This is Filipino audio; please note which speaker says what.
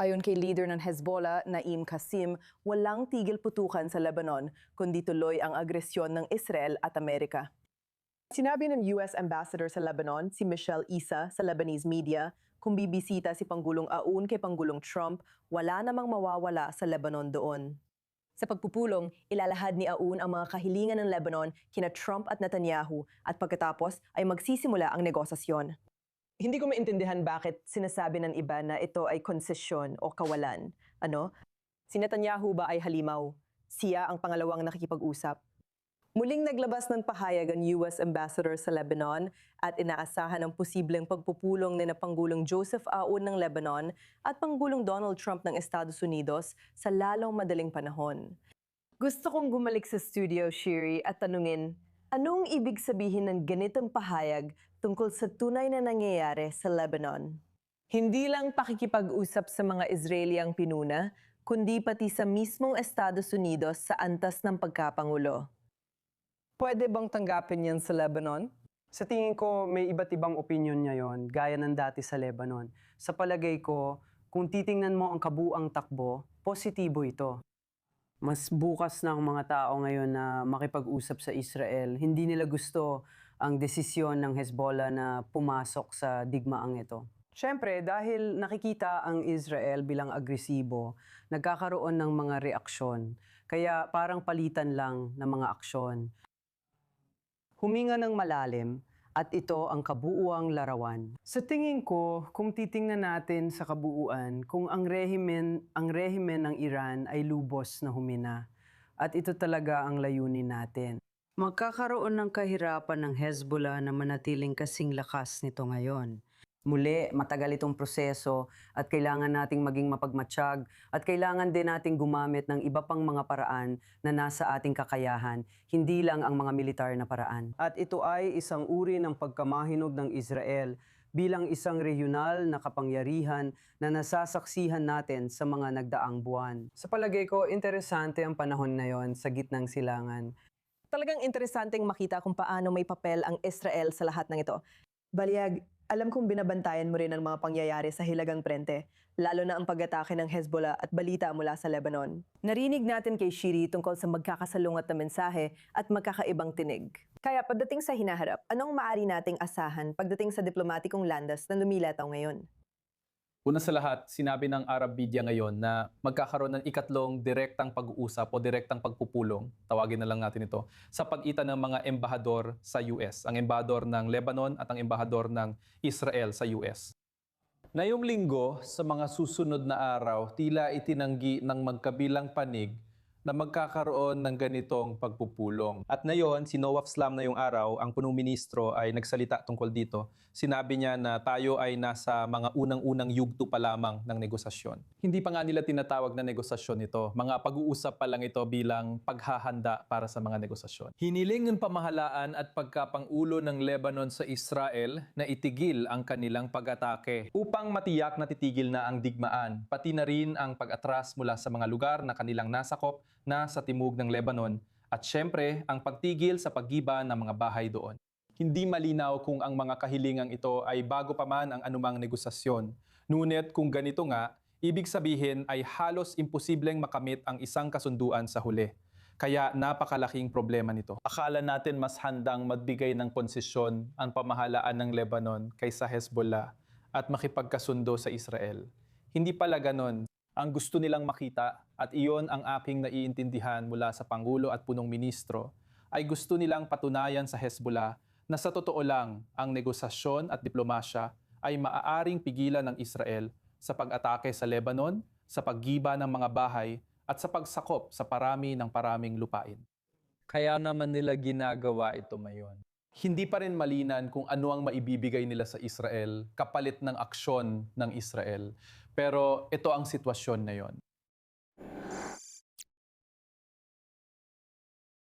Speaker 1: Ayon kay leader ng Hezbollah, Naim Qassem, walang tigil putukan sa Lebanon, kundi tuloy ang agresyon ng Israel at Amerika. Sinabi ng US Ambassador sa Lebanon, si Michelle Issa, sa Lebanese media, kung bibisita si Pangulong Aoun kay Pangulong Trump, wala namang mawawala sa Lebanon doon. Sa pagpupulong, ilalahad ni Aoun ang mga kahilingan ng Lebanon kina Trump at Netanyahu at pagkatapos ay magsisimula ang negosasyon. Hindi ko maintindihan bakit sinasabi ng iba na ito ay konsesyon o kawalan. Si Netanyahu ba ay halimaw? Siya ang pangalawang nakikipag-usap. Muling naglabas ng pahayag ang US Ambassador sa Lebanon at inaasahan ang posibleng pagpupulong ni Pangulong Joseph Aoun ng Lebanon at Pangulong Donald Trump ng Estados Unidos sa lalong madaling panahon. Gusto kong bumalik sa studio, Shiri, at tanungin, anong ibig sabihin ng ganitong pahayag tungkol sa tunay na nangyayari sa Lebanon? Hindi lang pakikipag-usap sa mga Israeli ang pinuna, kundi pati sa mismong Estados Unidos sa antas ng pagkapangulo. Pwede bang tanggapin yan sa Lebanon?
Speaker 2: Sa tingin ko, may iba't ibang opinion ngayon, gaya ng dati sa Lebanon. Sa palagay ko, kung titingnan mo ang kabuang takbo, positibo ito. Mas bukas na ang mga tao ngayon na makipag-usap sa Israel. Hindi nila gusto ang desisyon ng Hezbollah na pumasok sa digmaang ito. Siyempre, dahil nakikita ang Israel bilang agresibo, nagkakaroon ng mga reaksyon. Kaya parang palitan lang ng mga aksyon. Huminga ng malalim at ito ang kabuuang larawan. Sa tingin ko, kung titingnan natin sa kabuuan, kung ang rehimen ng Iran ay lubos na humina, at ito talaga ang layunin natin. Magkakaroon ng kahirapan ng Hezbollah na manatiling kasing lakas nito ngayon. Muli, matagal itong proseso at kailangan nating maging mapagmatsyag at kailangan din nating gumamit ng iba pang mga paraan na nasa ating kakayahan, hindi lang ang mga militar na paraan. At ito ay isang uri ng pagkamahinog ng Israel bilang isang regional na kapangyarihan na nasasaksihan natin sa mga nagdaang buwan. Sa palagay ko, interesante ang panahon na yon sa gitnang silangan.
Speaker 1: Talagang interesanteng makita kung paano may papel ang Israel sa lahat ng ito. Balyag, alam kong binabantayan mo rin ang mga pangyayari sa Hilagang Prente, lalo na ang pag-atake ng Hezbollah at balita mula sa Lebanon. Narinig natin kay Shiri tungkol sa magkakasalungat na mensahe at magkakaibang tinig. Kaya pagdating sa hinaharap, anong maaari nating asahan pagdating sa diplomatikong landas na lumilataw ngayon?
Speaker 3: Una sa lahat, sinabi ng Arab media ngayon na magkakaroon ng ikatlong direktang pag-uusap o direktang pagpupulong, tawagin na lang natin ito, sa pagitan ng mga embahador sa US, ang embahador ng Lebanon at ang embahador ng Israel sa US. Ngayong linggo, sa mga susunod na araw, tila itinanggi ng magkabilang panig na magkakaroon ng ganitong pagpupulong. At ngayon, si Nawaf Salam na yung araw, ang punong ministro ay nagsalita tungkol dito. Sinabi niya na tayo ay nasa mga unang-unang yugto pa lamang ng negosasyon. Hindi pa nga nila tinatawag na negosasyon ito. Mga pag-uusap pa lang ito bilang paghahanda para sa mga negosasyon. Hiniling ng pamahalaan at pagkapangulo ng Lebanon sa Israel na itigil ang kanilang pag-atake upang matiyak na titigil na ang digmaan, pati na rin ang pag-atras mula sa mga lugar na kanilang nasakop na sa timog ng Lebanon at syempre ang pagtigil sa paggiba ng mga bahay doon. Hindi malinaw kung ang mga kahilingang ito ay bago pa man ang anumang negosasyon. Ngunit kung ganito nga, ibig sabihin ay halos imposibleng makamit ang isang kasunduan sa huli. Kaya napakalaking problema nito. Akala natin mas handang magbigay ng konsesyon ang pamahalaan ng Lebanon kaysa Hezbollah at makipagkasundo sa Israel. Hindi pala ganon. Ang gusto nilang makita, at iyon ang aking naiintindihan mula sa Pangulo at Punong Ministro, ay gusto nilang patunayan sa Hezbollah na sa totoo lang ang negosasyon at diplomasya ay maaaring pigilan ng Israel sa pag-atake sa Lebanon, sa paggiba ng mga bahay, at sa pagsakop sa paraming lupain. Kaya naman nila ginagawa ito ngayon. Hindi pa rin malinan kung ano ang maibibigay nila sa Israel kapalit ng aksyon ng Israel. Pero ito ang sitwasyon na yon.